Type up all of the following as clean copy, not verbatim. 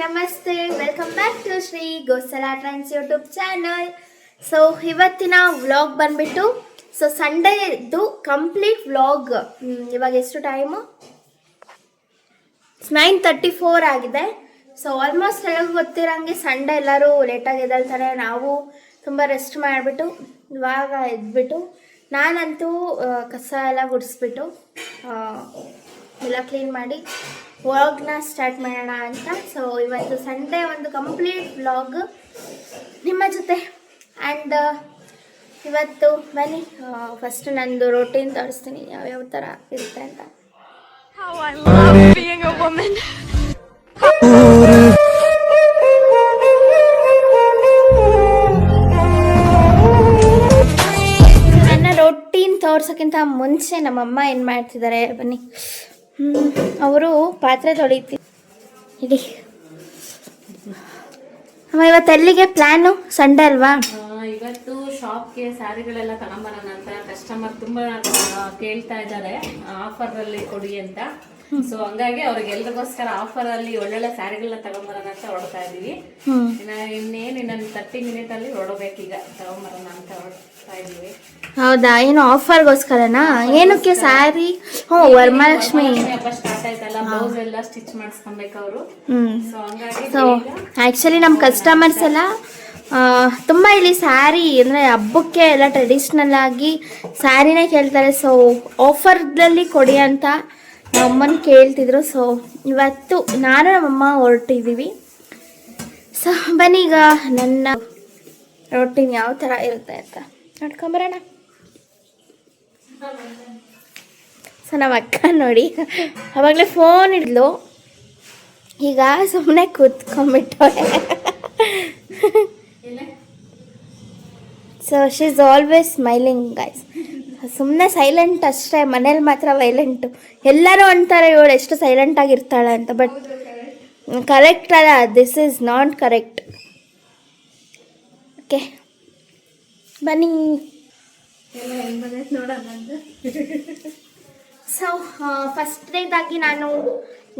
ನಮಸ್ತೆ, welcome back to Shri Gosala trends YouTube channel. So ಇವತ್ತಿನ vlog ಬಂದ್ಬಿಟ್ಟು ಸಂಡೇದು ಕಂಪ್ಲೀಟ್ ವ್ಲಾಗ್. ಇವಾಗ ಎಷ್ಟು ಟೈಮು? 9:34 ಆಗಿದೆ. ಸೊ ಆಲ್ಮೋಸ್ಟ್ ಎಲ್ಲರಿಗೂ ಗೊತ್ತಿರೋಂಗೆ ಸಂಡೇ ಎಲ್ಲರೂ ಲೇಟಾಗಿ ಎದ್ದೇಳ್ತಾರೆ. ನಾವು ತುಂಬ ರೆಸ್ಟ್ ಮಾಡಿಬಿಟ್ಟು ಇವಾಗ ಎದ್ಬಿಟ್ಟು ನಾನಂತೂ ಕಸ ಎಲ್ಲ ಗುಡಿಸ್ಬಿಟ್ಟು ಎಲ್ಲ ಕ್ಲೀನ್ ಮಾಡಿ ವ್ಲಾಗ್ನ ಸ್ಟಾರ್ಟ್ ಮಾಡೋಣ ಅಂತ. ಸೊ ಇವತ್ತು ಸಂಡೇ ಒಂದು ಕಂಪ್ಲೀಟ್ ವ್ಲಾಗ್ ನಿಮ್ಮ ಜೊತೆ. ಆ್ಯಂಡ್ ಇವತ್ತು ಬನ್ನಿ ಫಸ್ಟ್ ನಂದು ರೊಟೀನ್ ತೋರಿಸ್ತೀನಿ ಯಾವ್ಯಾವ ಥರ ಇರುತ್ತೆ ಅಂತ. ನನ್ನ ರೊಟೀನ್ ತೋರ್ಸೋಕ್ಕಿಂತ ಮುಂಚೆ ನಮ್ಮಮ್ಮ ಏನು ಮಾಡ್ತಿದ್ದಾರೆ ಬನ್ನಿ. ಅವರು ಪಾತ್ರೆ ತೊಳಿತಿ ಇಡಿ. ಅಮ್ಮ ಇವತ್ತು ಎಲ್ಲಿಗೆ ಪ್ಲಾನು? ಸಂಡೇ ಅಲ್ವಾ? ಇವತ್ತು ಶಾಪ್ಗೆ ಸ್ಯಾರಿಗಳೆಲ್ಲ ತಗೊಂಬರೋಣ ಅಂತ ಕಸ್ಟಮರ್ ತುಂಬಾ ಕೇಳ್ತಾ ಇದ್ದಾರೆ, ಆಫರ್ ಅಲ್ಲಿ ಕೊಡಿ ಅಂತ. ಸೊ ಹಂಗಾಗಿ ಅವ್ರಿಗೆ ಎಲ್ರಿಗೋಸ್ಕರ ಆಫರ್ ಅಲ್ಲಿ ಒಳ್ಳೊಳ್ಳೆ ಸ್ಯಾರಿಗಳನ್ನ ತಗೊಂಬರೋಣ ಅಂತ ಹೊರಡ್ತಾ ಇದೀವಿ. ಇನ್ನೊಂದು 30 ಮಿನಿಟ್ ಅಲ್ಲಿ ಹೊರಡ್ಬೇಕೀಗ, ತಗೊಂಬರೋಣ ಅಂತ ಹೊರಡ್ತಾ ಇದೀವಿ. ಹೌದಾ? ಏನು ಆಫರ್ಗೋಸ್ಕರನಾ? ಏನಕ್ಕೆ ಸ್ಯಾರಿ? ವರಮಹಾಲಕ್ಷ್ಮಿ ಹಬ್ಬ ಸ್ಟಾರ್ಟ್ ಆಯ್ತಲ್ಲ, ಬ್ಲೌಸ್ ಎಲ್ಲ ಸ್ಟಿಚ್ ಮಾಡಿಸ್ಕೊಬೇಕು ಅವರು. ಸೊ ಹಂಗಾಗಿ ಆಕ್ಚುಲಿ ನಮ್ಮ ಕಸ್ಟಮರ್ಸ್ ಎಲ್ಲ ತುಂಬ ಇಲ್ಲಿ ಸ್ಯಾರಿ ಅಂದರೆ ಹಬ್ಬಕ್ಕೆ ಎಲ್ಲ ಟ್ರೆಡಿಷ್ನಲ್ ಆಗಿ ಸ್ಯಾರಿನೇ ಕೇಳ್ತಾರೆ. ಸೊ ಆಫರ್ದಲ್ಲಿ ಕೊಡಿ ಅಂತ ನಮ್ಮಮ್ಮನ ಕೇಳ್ತಿದ್ರು. ಸೊ ಇವತ್ತು ನಾನು ನಮ್ಮಮ್ಮ ಹೊರಟಿದ್ದೀವಿ. ಸೊ ಬನ್ನಿ ಈಗ ನನ್ನ ರೊಟೀನ್ ಯಾವ ಥರ ಇರುತ್ತೆ ಅಂತ ನೋಡ್ಕೊಂಬರೋಣ. ಸೊ ನಮ್ಮ ಅಕ್ಕ ನೋಡಿ ಅವಾಗಲೇ ಫೋನ್ ಹಿಡಿದ್ಲು, ಈಗ ಸುಮ್ಮನೆ ಕೂತ್ಕೊಂಡ್ಬಿಟ್ಟವ್ರೆ. So she is always smiling guys. ಸುಮ್ಮನೆ ಸೈಲೆಂಟ್ ಅಷ್ಟೇ, ಮನೇಲಿ ಮಾತ್ರ ವೈಲೆಂಟು. ಎಲ್ಲರೂ ಅಂತಾರೆ ಇವಳು ಎಷ್ಟು ಸೈಲೆಂಟ್ ಆಗಿರ್ತಾಳೆ ಅಂತ, ಬಟ್ ಕರೆಕ್ಟ್ ಅಲ್ಲ, this is not correct. Okay ಬನ್ನಿ ಸೊ ಫಸ್ಟ್ನೇದಾಗಿ ನಾನು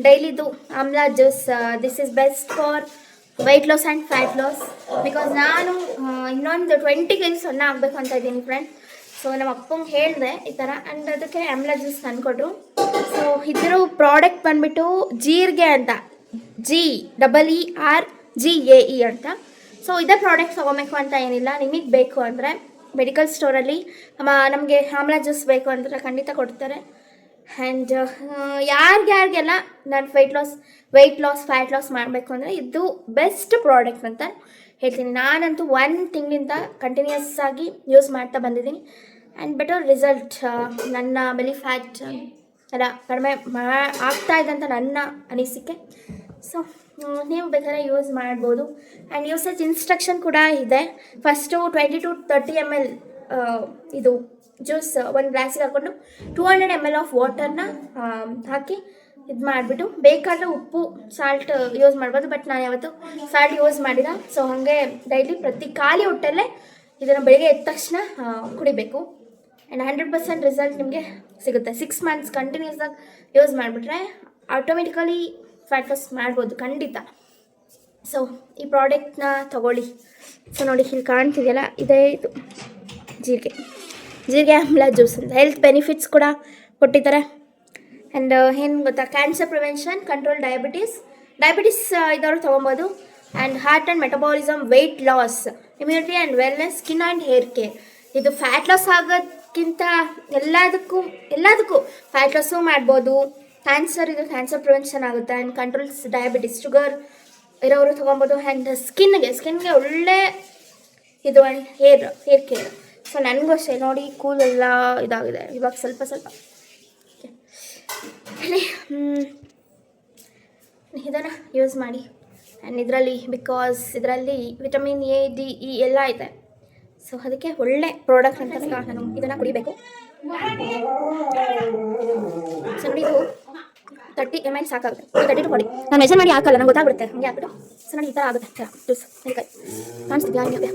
ಡೈಲಿದು amla juice. This is best for weight loss and fat loss. Because ನಾನು ಇನ್ನೊಂದು 20 kg ಸಣ್ಣ ಆಗಬೇಕು ಅಂತ ಇದ್ದೀನಿ ಫ್ರೆಂಡ್. ಸೊ ನಮ್ಮ ಅಪ್ಪಂಗೆ ಹೇಳಿದೆ ಈ ಥರ, ಆ್ಯಂಡ್ ಅದಕ್ಕೆ ಆಮ್ಲಾ ಜ್ಯೂಸ್ ತಂದುಕೊಟ್ರು. ಸೊ ಇದ್ರ ಪ್ರಾಡಕ್ಟ್ ಬಂದುಬಿಟ್ಟು ಜೀರಿಗೆ ಅಂತ, GEERGAE ಅಂತ. ಸೊ ಇದೇ ಪ್ರಾಡಕ್ಟ್ ತೊಗೊಬೇಕು ಅಂತ ಏನಿಲ್ಲ, ನಿಮಗೆ ಬೇಕು ಅಂದರೆ ಮೆಡಿಕಲ್ ಸ್ಟೋರಲ್ಲಿ ನಮಗೆ ಆಮ್ಲಾ ಜ್ಯೂಸ್ ಬೇಕು ಅಂದರೆ ಖಂಡಿತ ಕೊಡ್ತಾರೆ. ಆ್ಯಂಡ್ ಯಾರಿಗೆಲ್ಲ ನಾನು ವೆಯ್ಟ್ ಲಾಸ್ ಫ್ಯಾಟ್ ಲಾಸ್ ಮಾಡಬೇಕು ಅಂದರೆ ಇದು ಬೆಸ್ಟ್ ಪ್ರಾಡಕ್ಟ್ ಅಂತ ಹೇಳ್ತೀನಿ. ನಾನಂತೂ 1 ತಿಂಗಳಿಂದ ಕಂಟಿನ್ಯೂಸ್ ಆಗಿ ಯೂಸ್ ಮಾಡ್ತಾ ಬಂದಿದ್ದೀನಿ ಆ್ಯಂಡ್ ಬೆಟರ್ ರಿಸಲ್ಟ್. ನನ್ನ ಬೆಲಿ ಫ್ಯಾಟ್ ಎಲ್ಲ ಕಡಿಮೆ ಆಗ್ತಾ ಇದೆ ಅಂತ ನನ್ನ ಅನಿಸಿಕೆ. ಸೊ ನೀವು ಬೇಕಾದ್ರೆ ಯೂಸ್ ಮಾಡ್ಬೋದು. ಆ್ಯಂಡ್ ಯೂಸೇಜ್ ಇನ್ಸ್ಟ್ರಕ್ಷನ್ ಕೂಡ ಇದೆ. ಫಸ್ಟು 20 to 30 ml ಇದು ಜ್ಯೂಸ್ ಒಂದು ಗ್ಲಾಸಿಗೆ ಹಾಕ್ಕೊಂಡು 200 ml ಆಫ್ ವಾಟರ್ನ ಹಾಕಿ ಇದು ಮಾಡಿಬಿಟ್ಟು ಬೇಕಾದರೆ ಉಪ್ಪು ಸಾಲ್ಟ್ ಯೂಸ್ ಮಾಡ್ಬೋದು. ಬಟ್ ನಾನು ಯಾವತ್ತೂ ಸಾಲ್ಟ್ ಯೂಸ್ ಮಾಡಿಲ್ಲ. ಸೊ ಹಾಗೆ ಡೈಲಿ ಪ್ರತಿ ಖಾಲಿ ಹೊಟ್ಟೆಲ್ಲೇ ಇದನ್ನು ಬೆಳಗ್ಗೆ ಎದ್ದ ತಕ್ಷಣ ಕುಡಿಬೇಕು. ಆ್ಯಂಡ್ 100% ರಿಸಲ್ಟ್ ನಿಮಗೆ ಸಿಗುತ್ತೆ. 6 months ಕಂಟಿನ್ಯೂಸ್ ಆಗಿ ಯೂಸ್ ಮಾಡಿಬಿಟ್ರೆ ಆಟೋಮೆಟಿಕಲಿ ಫ್ಯಾಟ್ ಲಾಸ್ ಮಾಡ್ಬೋದು ಖಂಡಿತ. ಸೊ ಈ ಪ್ರಾಡಕ್ಟ್ನ ತೊಗೊಳ್ಳಿ. ಸೊ ನೋಡಿ ಇಲ್ಲಿ ಕಾಣ್ತಿದೆಯಲ್ಲ, ಇದೇ ಇದು ಜೀರಿಗೆ ಆಮ್ಲಾ ಜ್ಯೂಸ್ ಅಂತ. ಹೆಲ್ತ್ ಬೆನಿಫಿಟ್ಸ್ ಕೂಡ ಕೊಟ್ಟಿದ್ದಾರೆ. ಆ್ಯಂಡ್ ಏನು ಗೊತ್ತಾ, ಕ್ಯಾನ್ಸರ್ ಪ್ರಿವೆನ್ಷನ್, ಕಂಟ್ರೋಲ್ ಡಯಾಬಿಟೀಸ್ ಇದವರು ತೊಗೊಬೋದು. And heart and metabolism, weight loss, immunity and wellness, skin and hair care. ಇದು ಫ್ಯಾಟ್ ಲಾಸ್ ಆಗೋದಕ್ಕಿಂತ ಎಲ್ಲದಕ್ಕೂ ಫ್ಯಾಟ್ ಲಾಸು ಮಾಡ್ಬೋದು. ಕ್ಯಾನ್ಸರ್ ಪ್ರಿವೆನ್ಷನ್ ಆಗುತ್ತೆ. ಆ್ಯಂಡ್ ಕಂಟ್ರೋಲ್ಸ್ ಡಯಾಬಿಟಿಸ್, ಶುಗರ್ ಇರೋರು ತೊಗೊಬೋದು. ಆ್ಯಂಡ್ ಸ್ಕಿನ್ಗೆ ಒಳ್ಳೆ ಇದು. And hair care. ಸೊ ನನಗೂ ಅಷ್ಟೇ ನೋಡಿ ಕೂಲೆಲ್ಲ ಇದಾಗಿದೆ ಇವಾಗ ಸ್ವಲ್ಪ ಇದನ್ನು ಯೂಸ್ ಮಾಡಿ. ಆ್ಯಂಡ್ ಬಿಕಾಸ್ ಇದರಲ್ಲಿ ವಿಟಮಿನ್ A, D, E ಎಲ್ಲ ಇದೆ. ಸೊ ಅದಕ್ಕೆ ಒಳ್ಳೆ ಪ್ರಾಡಕ್ಟ್ ಅಂತ ನಾನು ಇದನ್ನು ಕುಡಿಬೇಕು. ಸೊ ನೋಡಿ ಇದು 30 ml ಸಾಕಾಗುತ್ತೆ. 30 to 40 ನಾನು ಮೆಜರ್ ಮಾಡಿ ಹಾಕಲ್ಲ, ನಂಗೆ ಗೊತ್ತಾಗ್ಬಿಡುತ್ತೆ. ಹಂಗೆ ಹಾಕ್ಬಿಟ್ಟು ಸೊ ನೋಡಿ ಈ ಥರ ಆಗುತ್ತೆ ಜ್ಯೂಸ್. ಕಾಣಿಸ್ತಿದ್ಯಾ ನಿಮಗೆ?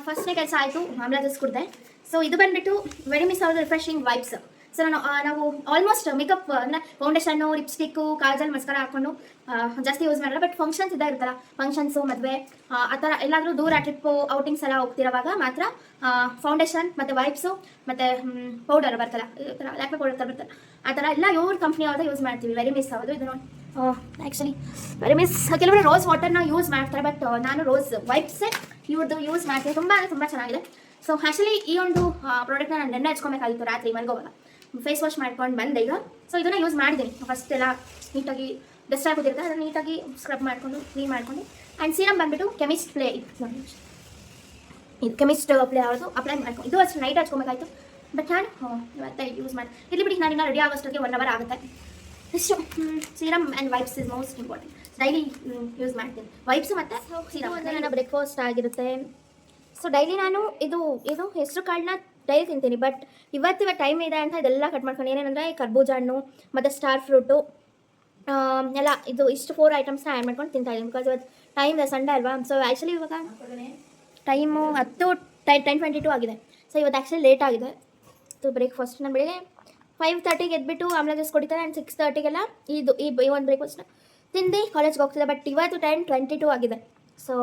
ಫಸ್ಟ್ನೇ ಕೆಲಸ ಆಯಿತು, ಆಮ್ಲ ಜ್ಯೂಸ್ ಕುಡಿದೆ. ಸೊ ಇದು ಬಂದುಬಿಟ್ಟು ವೆರಿ ಮಿಸ್ ಆಗೋದು ರಿಫ್ರೆಶಿಂಗ್ ವೈಬ್ಸ್. ಸೊ ನಾವು ಆಲ್ಮೋಸ್ಟ್ ಮೇಕಪ್ ಅಂದರೆ ಫೌಂಡೇಶನ್ನು, ಲಿಪ್ಸ್ಟಿಕ್ಕು, ಕಾಜಲ್, ಮಸ್ಕರ ಹಾಕ್ಕೊಂಡು ಜಾಸ್ತಿ ಯೂಸ್ ಮಾಡಲ್ಲ. ಬಟ್ ಫಂಕ್ಷನ್ಸ್ ಇದ್ದಾಗ ಇರುತ್ತಲ್ಲ, ಫಂಕ್ಷನ್ಸು, ಮದುವೆ ಆ ಥರ ಎಲ್ಲಾದರೂ ದೂರ ಟ್ರಿಪ್ಪು, ಔಟಿಂಗ್ಸ್ ಎಲ್ಲ ಹೋಗ್ತಿರೋವಾಗ ಮಾತ್ರ ಫೌಂಡೇಶನ್ ಮತ್ತು ವೈಪ್ಸು ಮತ್ತು ಪೌಡರ್ ಬರ್ತಲ್ಲ, ಈ ಥರ ಲ್ಯಾಕ್ಮೆ ಪೌಡರ್ ಥರ ಬರ್ತಲ್ಲ, ಆ ಥರ ಎಲ್ಲ ಇವ್ರ ಕಂಪ್ನಿ ಅವ್ರದ್ದು ಯೂಸ್ ಮಾಡ್ತೀವಿ. ವೆರಿ ಮಿಸ್ ಆಗೋದು ಇದು ನೋಡಿ. Actually very miss. ಕೆಲವರು ರೋಸ್ ವಾಟರ್ನ ಯೂಸ್ ಮಾಡ್ತಾರೆ, ಬಟ್ ನಾನು ರೋಸ್ ವೈಪ್ಸೇ ಇವ್ರದ್ದು ಯೂಸ್ ಮಾಡ್ತೀನಿ. ತುಂಬ ಚೆನ್ನಾಗಿದೆ. ಸೊ ಆ್ಯಕ್ಚುಲಿ ಈ ಒಂದು ಪ್ರಾಡಕ್ಟ್ನ ನಾನು ನೆನ್ನೆ ಹಚ್ಕೊಬೇಕಾಗಿತ್ತು ರಾತ್ರಿ ಮಲ್ಗೋವಾಗ. ಫೇಸ್ ವಾಶ್ ಮಾಡ್ಕೊಂಡು ಬಂದೆ ಈಗ. ಸೊ ಇದನ್ನು ಯೂಸ್ ಮಾಡಿದ್ದೀನಿ. ಫಸ್ಟ್ ಎಲ್ಲ ನೀಟಾಗಿ ಡಸ್ಟ್ ಆಗೋದಿರುತ್ತೆ, ಅದನ್ನು ನೀಟಾಗಿ ಸ್ಕ್ರಬ್ ಮಾಡಿಕೊಂಡು ಕ್ಲೀನ್ ಮಾಡ್ಕೊಂಡು. ಆ್ಯಂಡ್ ಸೀರಮ್ ಬಂದುಬಿಟ್ಟು ಕೆಮಿಸ್ಟ್ ಪ್ಲೇ ಇದು ಕೆಮಿಸ್ಟ್ ಪ್ಲೇ ಅವ್ರದ್ದು ಅಪ್ಲೈ ಮಾಡ್ಕೊಂಡು, ಇದು ಅಷ್ಟು ನೈಟ್ ಹಚ್ಕೊಬೇಕಾಯ್ತು. ಬಟ್ ನಾನು ಇವತ್ತೇ ಯೂಸ್ ಮಾಡಿ ಇಲ್ಲಿ ಬಿಡಿ. ನಾನಿನ್ನ ರೆಡಿ ಆಗೋಷ್ಟೊತ್ತಿಗೆ 1 hour ಆಗುತ್ತೆ. ಇಷ್ಟು serum and wipes is most important. Daily use ಮಾಡ್ತೀನಿ ವೈಪ್ಸು ಮತ್ತು ಸೀರಮ್. ಒಂದು ನನ್ನ ಬ್ರೇಕ್ಫಾಸ್ಟ್ ಆಗಿರುತ್ತೆ. ಸೊ ಡೈಲಿ ನಾನು ಇದು ಹೆಸರು ಕಾಳನ್ನ ಡೈಲಿ ತಿಂತೀನಿ. ಬಟ್ ಇವತ್ತು ಟೈಮ್ ಇದೆ ಅಂತ ಇದೆಲ್ಲ ಕಟ್ ಮಾಡ್ಕೊಂಡು, ಏನೇನಂದರೆ ಕರ್ಬೂಜ ಹಣ್ಣು ಮತ್ತು ಸ್ಟಾರ್ ಫ್ರೂಟು ಎಲ್ಲ ಇಷ್ಟು 4 ಐಟಮ್ಸ್ನ ಆ್ಯಡ್ ಮಾಡ್ಕೊಂಡು ತಿಂತಾಯಿದ್ದೀನಿ. ಬಿಕಾಸ್ ಇವತ್ತು ಟೈಮ್ ಇದೆ, ಸಂಡೇ ಅಲ್ವಾ. ಸೊ ಆ್ಯಕ್ಚುಲಿ ಇವಾಗ ಟೈಮು 10:22 ಆಗಿದೆ. ಸೊ ಇವತ್ತು ಆ್ಯಕ್ಚುಲಿ ಲೇಟ್ ಆಗಿದೆ. ಸೊ ಬ್ರೇಕ್ಫಾಸ್ಟ್ ನಾನು ಬೆಳಿಗ್ಗೆ 5:30ಗೆ ಎದ್ಬಿಟ್ಟು ಆಮ್ಲ ಜ್ಯೂಸ್ ಕುಡಿತಾರೆ. ಆ್ಯಂಡ್ 6:30ಗೆಲ್ಲ ಈ ಒಂದು ಬ್ರೇಕ್ಫಾಸ್ಟ್ನ ತಿಂದು ಕಾಲೇಜ್ಗೆ ಹೋಗ್ತಿದ್ದೆ. ಬಟ್ ಇವತ್ತು 10:22 ಆಗಿದೆ. ಸೊ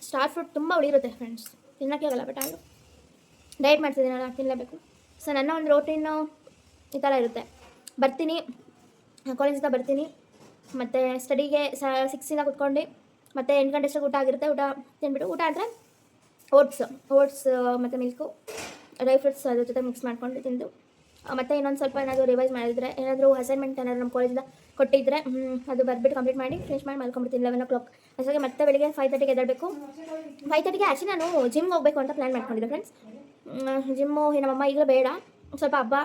ಸ್ಟಾರ್ ಫ್ರೂಟ್ ತುಂಬ ಉಳಿರುತ್ತೆ ಫ್ರೆಂಡ್ಸ್, ತಿನ್ನೋಕ್ಕೆ ಆಗಲ್ಲ. ಬಟ್ ಆದರೂ ಡಯಟ್ ಮಾಡ್ತಿದ್ದೀನಲ್ಲ, ತಿನ್ನಲೇಬೇಕು. ಸೊ ನನ್ನ ಒಂದು ರೋಟೀನು ಈ ಥರ ಇರುತ್ತೆ. ಬರ್ತೀನಿ, ಕಾಲೇಜಿಂದ ಬರ್ತೀನಿ, ಮತ್ತು ಸ್ಟಡಿಗೆ 6ಇಂದ ಕುತ್ಕೊಂಡು ಮತ್ತು 8 ಗಂಟೆ ಅಷ್ಟಕ್ಕೆ ಊಟ ಆಗಿರುತ್ತೆ. ಊಟ ತಿನ್ಬಿಟ್ಟು, ಊಟ ಅಂದರೆ ಓಟ್ಸ್ ಮತ್ತು ಮಿಲ್ಕು, ಡ್ರೈ ಫ್ರೂಟ್ಸ್ ಅದ್ರ ಜೊತೆ ಮಿಕ್ಸ್ ಮಾಡ್ಕೊಂಡು ತಿಂದು, ಮತ್ತು ಇನ್ನೊಂದು ಸ್ವಲ್ಪ ಏನಾದರೂ ರಿವೈಸ್ ಮಾಡಿದರೆ, ಏನಾದರೂ ಅಸೈನ್ಮೆಂಟ್ ಏನಾದರೂ ನಮ್ಮ ಕಾಲೇಜಿಂದ ಕೊಟ್ಟಿದ್ದರೆ ಅದು ಬರ್ಬಿಟ್ಟು ಕಂಪ್ಲೀಟ್ ಮಾಡಿ ಫಿನಿಶ್ ಮಾಡಿ ಮಲ್ಕೊಂಡ್ಬಿಡ್ತೀನಿ 11 o'clock ಅಷ್ಟೊಗೆ. ಮತ್ತೆ ಬೆಳಿಗ್ಗೆ 5:30ಗೆ ಎದ್ದೇಳಬೇಕು. 5:30ಗೆ ಆ್ಯಕ್ಚುಲಿ ನಾನು ಜಿಮ್ಗೆ ಹೋಗಬೇಕು ಅಂತ ಪ್ಲ್ಯಾನ್ ಮಾಡ್ಕೊಂಡಿದ್ದೆ ಫ್ರೆಂಡ್ಸ್. ಜಿಮ್ಮು ನಮ್ಮಮ್ಮ ಈಗಲೂ ಬೇಡ, ಸ್ವಲ್ಪ ಹಬ್ಬ,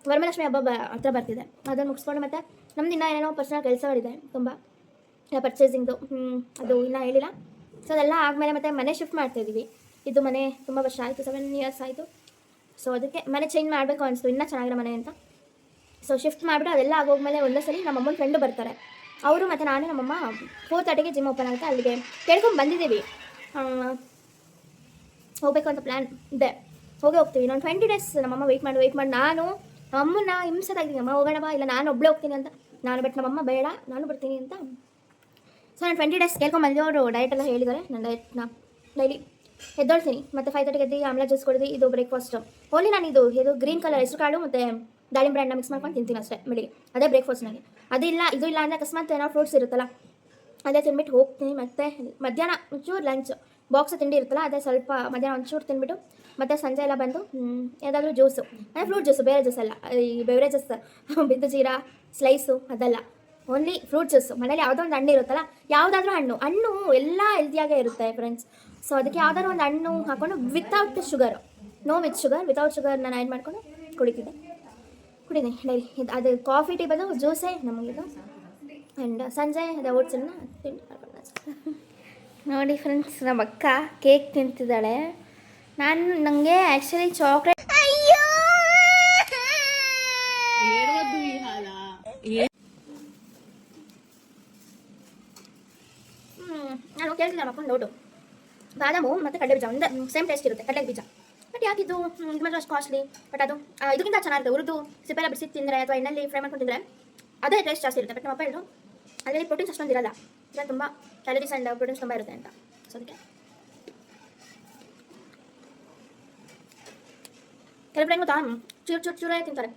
ವರಮಹಾಲಕ್ಷ್ಮಿ ಹಬ್ಬ ಹತ್ರ ಬರ್ತಿದೆ, ಅದನ್ನು ಮುಗಿಸ್ಕೊಂಡು ಮತ್ತು ನಮ್ದು ಇನ್ನೂ ಏನೇನೋ ಪರ್ಸನಲ್ ಕೆಲಸಗಳಿದೆ ತುಂಬ, ಪರ್ಚೇಸಿಂಗ್ದು, ಅದು ಇನ್ನೂ ಹೇಳಿಲ್ಲ. ಸೊ ಅದೆಲ್ಲ ಆದಮೇಲೆ ಮತ್ತೆ ಮನೆ ಶಿಫ್ಟ್ ಮಾಡ್ತಾಯಿದ್ದೀವಿ. ಇದು ಮನೆ ತುಂಬ ವರ್ಷ ಆಯಿತು, 7 years ಆಯಿತು. ಸೊ ಅದಕ್ಕೆ ಮನೆ ಚೇಂಜ್ ಮಾಡಬೇಕು ಅನಿಸ್ತು, ಇನ್ನೂ ಚೆನ್ನಾಗಿರೋ ಮನೆ ಅಂತ. ಸೊ ಶಿಫ್ಟ್ ಮಾಡಿಬಿಟ್ಟು ಅದೆಲ್ಲ ಆಗೋಗ್ಮೇಲೆ ಒಂದೇ ಸಲ ನಮ್ಮಮ್ಮನ ಫ್ರೆಂಡು ಬರ್ತಾರೆ. ಅವರು ಮತ್ತು ನಾನು ನಮ್ಮಮ್ಮ 4:30ಗೆ ಜಿಮ್ ಓಪನ್ ಆಗುತ್ತೆ, ಅಲ್ಲಿಗೆ ಕೇಳ್ಕೊಂಡು ಬಂದಿದ್ದೀವಿ. ಹೋಗಬೇಕು ಅಂತ ಪ್ಲ್ಯಾನ್ ಇದೆ, ಹೋಗ್ತೀವಿ. ಇನ್ನೊಂದು 20 days ನಮ್ಮಮ್ಮ ವೆಯ್ಟ್ ಮಾಡಿ ನಾನು ನಮ್ಮಮ್ಮನ ಹಿಂಸೆತಾಗಿದ್ದೀನಿ. ಅಮ್ಮ ಹೋಗೋಣ ಬಾ, ಇಲ್ಲ ನಾನು ಒಬ್ಬಳೇ ಹೋಗ್ತೀನಿ ಅಂತ. ಬಟ್ ನಮ್ಮಮ್ಮ ಬೇಡ, ನಾನು ಬರ್ತೀನಿ ಅಂತ. ಸೊ ನಾನು 20 days ಕೇಳ್ಕೊಂಡು ಬಂದಿದ್ದವರು ಡಯಟೆಲ್ಲ ಹೇಳಿದ್ದಾರೆ. ನನ್ನ ಡಯಟ್ನ ಡೈಲಿ ಎದ್ದೊಳ್ತೀನಿ, ಮತ್ತು 5:30ಗೆ ಎದ್ದು ಆಮ್ಲ ಜ್ಯೂಸ್ ಕೊಡಿದ್ವಿ. ಇದು ಬ್ರೇಕ್ಫಾಸ್ಟು. ಓನ್ಲಿ ನಾನು ಇದು ಗ್ರೀನ್ ಕಲರ್ ಹೆಸರು ಕಾಳು ಮತ್ತು ದಾಳಿಂಬೆ ಹಣ್ಣು ಮಿಕ್ಸ್ ಮಾಡ್ಕೊಂಡು ತಿಂತೀನಿ ಅಷ್ಟೇ ಬೆಳಿಗ್ಗೆ. ಅದೇ ಬ್ರೇಕ್ಫಾಸ್ಟ್ ನನಗೆ. ಇದು ಇಲ್ಲ ಅಂದರೆ ಅಕಸ್ಮಾತ್ ಏನೋ ಫ್ರೂಟ್ಸ್ ಇರುತ್ತಲ್ಲ, ಅದೇ ತಿನ್ಬಿಟ್ಟು ಹೋಗ್ತೀನಿ. ಮತ್ತು ಮಧ್ಯಾಹ್ನ ಒಂಚೂರು ಲಂಚ್ ಬಾಕ್ಸ್ ತಿಂಡಿ ಇರುತ್ತಲ್ಲ, ಅದೇ ಸ್ವಲ್ಪ ಮಧ್ಯಾಹ್ನ ಒಂಚೂರು ತಿನ್ಬಿಟ್ಟು ಮತ್ತು ಸಂಜೆ ಎಲ್ಲ ಬಂದು ಯಾವುದಾದ್ರೂ ಜ್ಯೂಸು, ಅಂದರೆ ಫ್ರೂಟ್ ಜ್ಯೂಸು, ಬೇರೆ ಜ್ಯೂಸ್ ಅಲ್ಲ, ಈ ಬೆವರೇಜಸ್ ಬಿದ್ದು ಜೀರಾ ಸ್ಲೈಸು ಅದಲ್ಲ, ಓನ್ಲಿ ಫ್ರೂಟ್ ಜ್ಯೂಸು. ಮನೇಲಿ ಯಾವುದೋ ಒಂದು ಹಣ್ಣು ಇರುತ್ತಲ್ಲ, ಯಾವುದಾದ್ರೂ ಹಣ್ಣು ಎಲ್ಲ ಹೆಲ್ತಿಯಾಗೇ ಇರುತ್ತೆ ಫ್ರೆಂಡ್ಸ್. ಸೊ ಅದಕ್ಕೆ ಯಾವುದಾದ್ರು ಒಂದು ಹಣ್ಣು ಹಾಕ್ಕೊಂಡು without sugar, no with sugar, without sugar ನಾನು ಆ್ಯಡ್ ಮಾಡ್ಕೊಂಡು ಕುಡಿತೀನಿ ಡೈಲಿ. ಅದು ಕಾಫಿ ಟೀ ಬಂದು ಜ್ಯೂಸೇ ನಮಗಿದು. ಆ್ಯಂಡ್ ಸಂಜೆ ಅದೇ ಓಟ್ಸನ್ನು ತಿಂಡಿ ಮಾಡ್ಕೊಂಡು ನೋಡಿ ಫ್ರೆಂಡ್ಸ್. ನಮ್ಮ ಅಕ್ಕ ಕೇಕ್ ತಿಂತಿದ್ದಾಳೆ. ನನಗೆ ಆ್ಯಕ್ಚುಲಿ ಚಾಕ್ಲೇಟ್ ನಾನು ಕೇಳ್ತಿದ್ದೆ ನಮ್ಮ ಅಪ್ಪನ ಡೌಟು. ಬಾದಾಮು ಮತ್ತು ಕಡಲೆ ಬೀಜ ಒಂದು ಸೇಮ್ ಟೇಸ್ಟ್ ಇರುತ್ತೆ, ಕಡಲೆ ಬೀಜ. ಬಟ್ ಯಾಕಿದ್ದು ಇದು ಮಾತ್ರ ಅಷ್ಟು ಕಾಸ್ಟ್ಲಿ. ಬಟ್ ಅದು ಇದಕ್ಕಿಂತ ಚೆನ್ನಾಗಿರುತ್ತೆ. ಹುರಿದು ಸಿಪ್ಪೆಲ್ಲ ಬಿಡಿಸಿ ತಿಂದರೆ ಅಥವಾ ಎಣ್ಣೆಯಲ್ಲಿ ಫ್ರೈ ಮಾಡ್ಕೊಂಡು ತಿಂದರೆ ಅದೇ ಟೇಸ್ಟ್ ಜಾಸ್ತಿ ಇರುತ್ತೆ. ಬಟ್ ನಮ್ಮಪ್ಪ ಹೇಳಿದ್ರು ಅದರಲ್ಲಿ ಪ್ರೋಟೀನ್ಸ್ ಅಷ್ಟೊಂದು ಇರಲ್ಲ, ಇಲ್ಲ ತುಂಬ ಕ್ಯಾಲರೀಸ್ ಆ್ಯಂಡ್ ಪ್ರೋಟೀನ್ಸ್ ತುಂಬ ಇರುತ್ತೆ ಅಂತ. ಸೊ ಅದಕ್ಕೆ ಕೆಲವು ಗೊತ್ತಾ ಚೂರೇ ತಿಂತಾರೆ.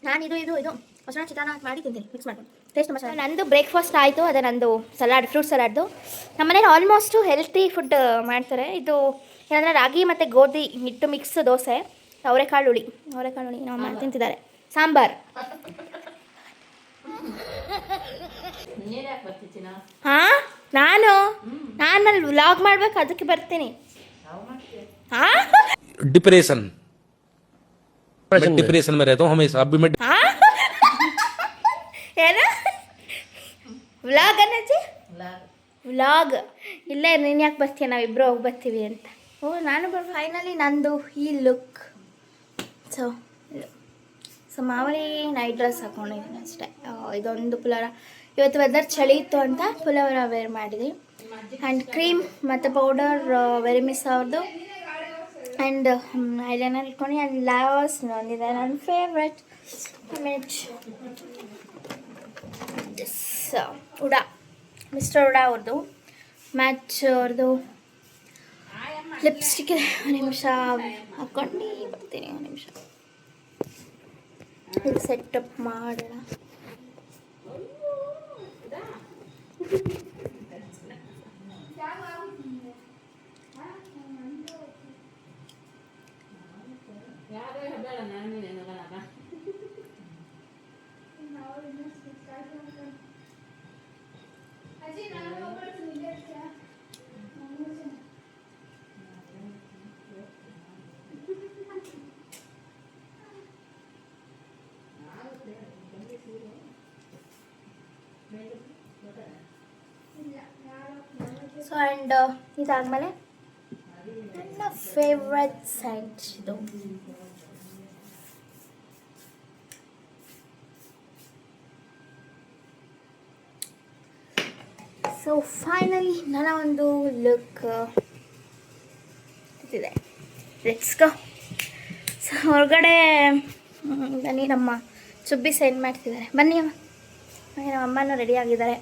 ನಾನು ಇದು ಹೊಸ ಚಿತ್ರಾನ್ನ ಮಾಡಿ ತಿಂತೀನಿ ಮಿಕ್ಸ್ ಮಾಡ್ಕೊಂಡು, ಟೇಸ್ಟ್ ತುಂಬ ಚೆನ್ನಾಗಿ. ನಂದು ಬ್ರೇಕ್ಫಾಸ್ಟ್ ಆಯಿತು. ಅದೇ ನಂದು ಸಲಾಡ್, ಫ್ರೂಟ್ ಸಲಾಡ್ದು. ನಮ್ಮ ಮನೇಲಿ ಆಲ್ಮೋಸ್ಟು ಹೆಲ್ತಿ ಫುಡ್ ಮಾಡ್ತಾರೆ. ಇದು ಏನಂದರೆ ರಾಗಿ ಮತ್ತು ಗೋಧಿ ಹಿಟ್ಟು ಮಿಕ್ಸ್ ದೋಸೆ, ಅವರೆಕಾಳು ಹುಳಿ ನಮ್ಮ ತಿಂತಿದ್ದಾರೆ. ಸಾಂಬಾರ್. ಹಾಂ, ನಾನು ವ್ಲಾಗ್ ಮಾಡ್ಬೇಕು, ಅದಕ್ಕೆ ಬರ್ತೀನಿ. ಹಾಂ, डिप्रेशन में रहता हूँ हमेशा. अभी मैं ಏನು ವ್ಲಾಗ್ ಅನ್ನಜ್ಜಿ? ವ್ಲಾಗ್ ಇಲ್ಲೇ ನೀನು ಯಾಕೆ ಬರ್ತೀಯ, ನಾವಿಬ್ಬರು ಹೋಗಿ ಬರ್ತೀವಿ ಅಂತ. ನಾನು ಫೈನಲಿ ನಂದು ಈ ಲುಕ್. ಸೊ ಸೊ ಮಾಮೂಲಿ ನೈಟ್ ಡ್ರೆಸ್ ಹಾಕ್ಕೊಂಡಿದ್ದೀನಿ ಅಷ್ಟೇ. ಇದೊಂದು ಪುಲಾರ, ಇವತ್ತು ವೆದರ್ ಚಳಿ ಇತ್ತು ಅಂತ ಪುಲಾರ ವೇರ್ ಮಾಡಿದ್ವಿ. ಆ್ಯಂಡ್ ಕ್ರೀಮ್ ಮತ್ತು ಪೌಡರ್ ವೆರಿ ಮಿಸ್ ಅವ್ರದ್ದು. ಆ್ಯಂಡ್ ಐಲೈನರ್ ಇಟ್ಕೊಂಡು ಆ್ಯಂಡ್ ಲಾಸ್ ನೋಡಿದೆ ನನ್ನ favourite image this Uda, mister Uda ಅವ್ರದ್ದು ಮ್ಯಾಚ್ ಅವ್ರದ್ದು ಲಿಪ್ಸ್ಟಿಕ್ ಇದೆ. ಒಂದು ನಿಮಿಷ ಹಾಕ್ಕೊಂಡು ಬರ್ತೀನಿ, ಒಂದು ನಿಮಿಷ ಇದು ಸೆಟಪ್ ಮಾಡೋಣ. ಸೊ ಆ್ಯಂಡ್ ಇದಾದಮೇಲೆ ನನ್ನ ಫೇವ್ರೆಟ್ ಸೆಂಟ್ ಇದು. ಸೊ ಫೈನಲಿ ನನ್ನ ಒಂದು ಲುಕ್ ಇದೆ. Let's go. ಸೊ ಹೊರಗಡೆ ಬನ್ನಿ, ನಮ್ಮ ಸುಬ್ಬಿ ಸೆಂಡ್ ಮಾಡ್ತಿದ್ದಾರೆ. ಬನ್ನಿ ಅಮ್ಮ, ನಮ್ಮ ಅಮ್ಮನೂ ರೆಡಿ ಆಗಿದ್ದಾರೆ.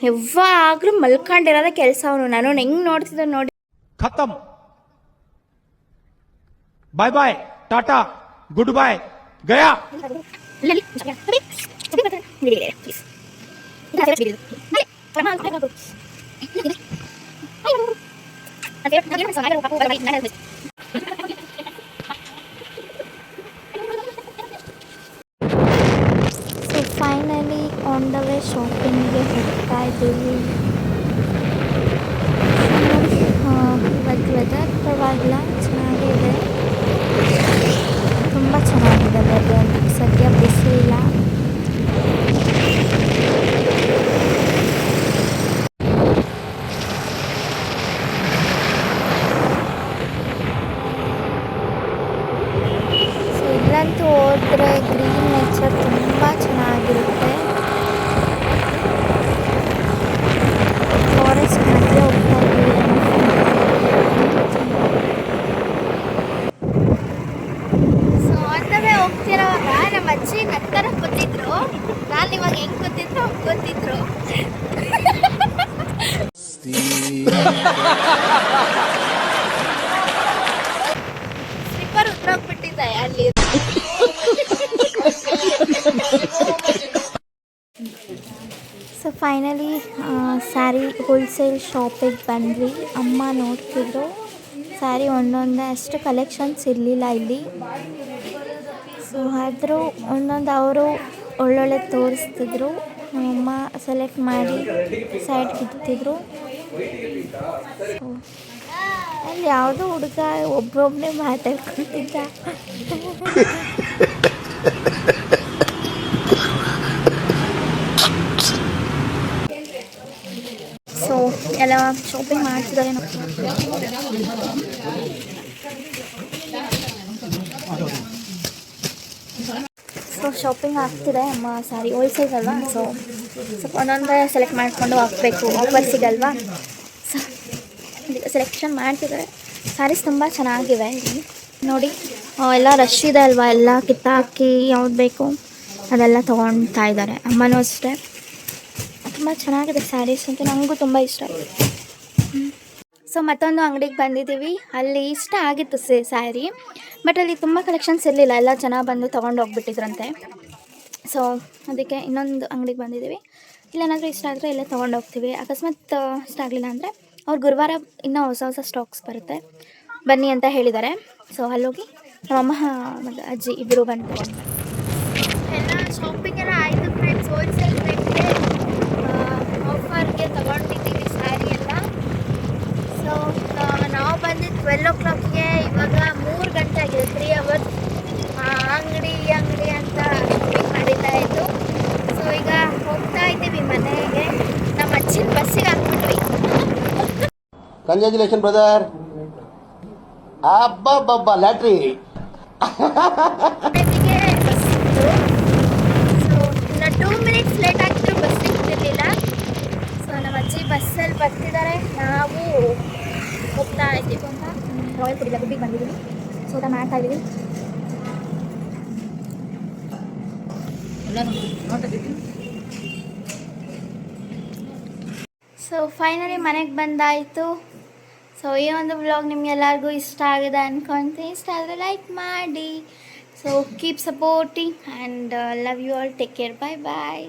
ಯಾವಾಗಲೂ ಮಲ್ಕೊಂಡಿರೋದೇ ಕೆಲಸ ಅವನು. ನಾನು ಹೆಂಗ್ ನೋಡ್ತಿದ್ದೆ ನೋಡಿ. खत्म, bye bye, tata, good bye, गया. So finally on the way ಶಾಪಿಂಗ್ಗೆ ಹೋಗ್ತಾ ಇದ್ದೀವಿ. ಇವತ್ತು ವೆದರ್ ಪರವಾಗಿಲ್ಲ, ಚೆನ್ನಾಗಿದೆ, ತುಂಬ ಚೆನ್ನಾಗಿದೆ ವೆದರ್. ಸದ್ಯ ಬಿಸಿಲಿಲ್ಲ. ಸೊ ಇಲ್ಲಂತೂ ಹೋದರೆ ಗ್ರೀನ್ ನೇಚರ್ ತುಂಬ ಚೆನ್ನಾಗಿರುತ್ತೆ. ಫಾರೆಸ್ಟ್ ಮಧ್ಯೆ ಹೋಗ್ತಾ ಇದ್ದೀವಿ. ಸೊ ಆನ್ ದ ವೇ ಹೋಗ್ತಿರೋವಾಗ ನಮ್ಮ ಅಜ್ಜಿ ನತ್ತರ ಕೂತಿದ್ರು. ನಾನು ಇವಾಗ ಹೆಂಗೆ ಕೂತಿದ್ರು ಅವ್ರು ಕೂತಿದ್ರು. ಸ್ಲಿಪ್ಪರ್ ಉದ್ರೋಗ್ಬಿಟ್ಟಿದೆ ಅಲ್ಲಿ. ಸೊ ಫೈನಲಿ ಸ್ಯಾರಿ ಹೋಲ್ಸೇಲ್ ಶಾಪಿಗೆ ಬಂದ್ವಿ. ಅಮ್ಮ ನೋಡ್ತಿದ್ರು ಸ್ಯಾರಿ ಒಂದೊಂದೇ, ಅಷ್ಟು ಕಲೆಕ್ಷನ್ಸ್ ಇರಲಿಲ್ಲ ಇಲ್ಲಿ. ಸೊ ಆದರೂ ಒಂದೊಂದು ಅವರು ಒಳ್ಳೊಳ್ಳೆ ತೋರಿಸ್ತಿದ್ರು. ನಮ್ಮಮ್ಮ ಸೆಲೆಕ್ಟ್ ಮಾಡಿ ಸೈಡ್ಗೆ ಇಡ್ತಿದ್ರು. ಸೊ ಅಲ್ಲಿ ಯಾವುದೋ ಹುಡುಗ ಒಬ್ಬೊಬ್ಬನೇ ಮಾತಾಡ್ಕೊತಿದ್ದ. ಸೊ ಎಲ್ಲ ಶಾಪಿಂಗ್ ಮಾಡ್ತಿದ್ದಾರೆ. ಸೊ ಶಾಪಿಂಗ್ ಆಗ್ತಿದೆ. ಅಮ್ಮ ಸ್ಯಾರಿ ಹೋಲ್ಸೇಲ್ ಅಲ್ವಾ, ಸೊ ಸ್ವಲ್ಪ ಒಂದೊಂದೇ ಸೆಲೆಕ್ಟ್ ಮಾಡಿಕೊಂಡು ಹಾಕಬೇಕು, ಆಫರ್ ಸಿಗಲ್ವಾ. ಸೊ ಸೆಲೆಕ್ಷನ್ ಮಾಡ್ತಿದ್ದಾರೆ. ಸ್ಯಾರೀಸ್ ತುಂಬ ಚೆನ್ನಾಗಿವೆ ಇಲ್ಲಿ ನೋಡಿ. ಎಲ್ಲ ರಶ್ ಇದೆ ಅಲ್ವಾ, ಎಲ್ಲ ಕಿತ್ತಾಕಿ ಯಾವ್ದು ಬೇಕು ಅದೆಲ್ಲ ತೊಗೊಳ್ತಾ ಇದ್ದಾರೆ. ಅಮ್ಮನೂ ಅಷ್ಟೇ. ತುಂಬ ಚೆನ್ನಾಗಿದೆ ಸ್ಯಾರೀಸ್ ಅಂತ, ನನಗೂ ತುಂಬ ಇಷ್ಟ ಆಗಿದೆ. ಸೊ ಮತ್ತೊಂದು ಅಂಗಡಿಗೆ ಬಂದಿದ್ದೀವಿ. ಅಲ್ಲಿ ಇಷ್ಟ ಆಗಿತ್ತು ಸ್ಯಾರಿ, ಬಟ್ ಅಲ್ಲಿ ತುಂಬ ಕಲೆಕ್ಷನ್ಸ್ ಇರಲಿಲ್ಲ. ಎಲ್ಲ ಜನ ಬಂದು ತೊಗೊಂಡು ಹೋಗ್ಬಿಟ್ಟಿದ್ರಂತೆ. ಸೊ ಅದಕ್ಕೆ ಇನ್ನೊಂದು ಅಂಗಡಿಗೆ ಬಂದಿದ್ದೀವಿ. ಇಲ್ಲೇನಾದರೂ ಇಷ್ಟ ಆದರೆ ಇಲ್ಲೇ ತೊಗೊಂಡು ಹೋಗ್ತೀವಿ. ಅಕಸ್ಮಾತ್ ಇಷ್ಟ ಆಗಲಿಲ್ಲ ಅಂದರೆ ಅವ್ರು ಗುರುವಾರ ಇನ್ನೂ ಹೊಸ ಹೊಸ ಸ್ಟಾಕ್ಸ್ ಬರುತ್ತೆ, ಬನ್ನಿ ಅಂತ ಹೇಳಿದ್ದಾರೆ. ಸೊ ಅಲ್ಲೋಗಿ ನಮ್ಮಮ್ಮ ಮತ್ತು ಅಜ್ಜಿ ಇಬ್ಬರು ಬಂದು ಎಲ್ಲ ಶಾಪಿಂಗ್ ಎಲ್ಲ ಆಯಿತು ಫ್ರೆಂಡ್ಸ್. ಹೋಲ್ಸೇಲ್ ರೇಟ್ಗೆ ಆಫರ್ಗೆ ತೊಗೊಂಡಿದ್ದೀವಿ ಸ್ಯಾರಿ ಎಲ್ಲ. ಸೊ ನಾವು ಬಂದಿದ್ದು 12 o'clockಗೆ, ಇವಾಗ 3 ಗಂಟೆ ಆಗಿದೆ, 3 hours. ಅಂಗಡಿ ಅಂತ ಶಾಪಿಂಗ್ ನಡೀತಾ ಇತ್ತು. ಸೊ ಈಗ ಹೋಗ್ತಾ ಇದ್ದೀವಿ ಮನೆಗೆ. ನಮ್ಮ ಅಜ್ಜಿನ ಬಸ್ಸಿಗೆ ಹಾಕ್ಬಿಟ್ವಿ. Congratulation brother. ಅಬ್ಬಬ್ಬಬ್ಬ ಲ್ಯಾಟ್ರಿ. ಟೈಮಿಗೆ ಬಸ್ ಇತ್ತು. ಸೊ ಇನ್ನು 2 ಮಿನಿಟ್ಸ್ ಲೇಟ್ ಆಗಿದ್ರು ಬಸ್ ಸಿಗ್ತಿರ್ಲಿಲ್ಲ. ಸೊ ನಮ್ಮ ಅಜ್ಜಿ ಬಸ್ಸಲ್ಲಿ ಬರ್ತಿದ್ದಾರೆ, ನಾವು ಹೋಗ್ತಾ ಇದ್ದೀವಿ ಅಂತ ರಾಯಲ್ ಫುಡ್ ಗುಬ್ಬಿಗೆ ಬಂದಿದ್ದೀವಿ. ಸೊ ಊಟ ಮಾಡ್ತಾ ಇದ್ದೀವಿ. ಸೊ ಫೈನಲಿ ಮನೆಗೆ ಬಂದಾಯಿತು. ಸೊ ಈ ಒಂದು ವ್ಲಾಗ್ ನಿಮ್ಗೆಲ್ಲರಿಗೂ ಇಷ್ಟ ಆಗಿದೆ ಅನ್ಕೊತೀನಿ. ಇಷ್ಟ ಆದರೆ ಲೈಕ್ ಮಾಡಿ. So keep supporting and love you all. Take care. Bye bye.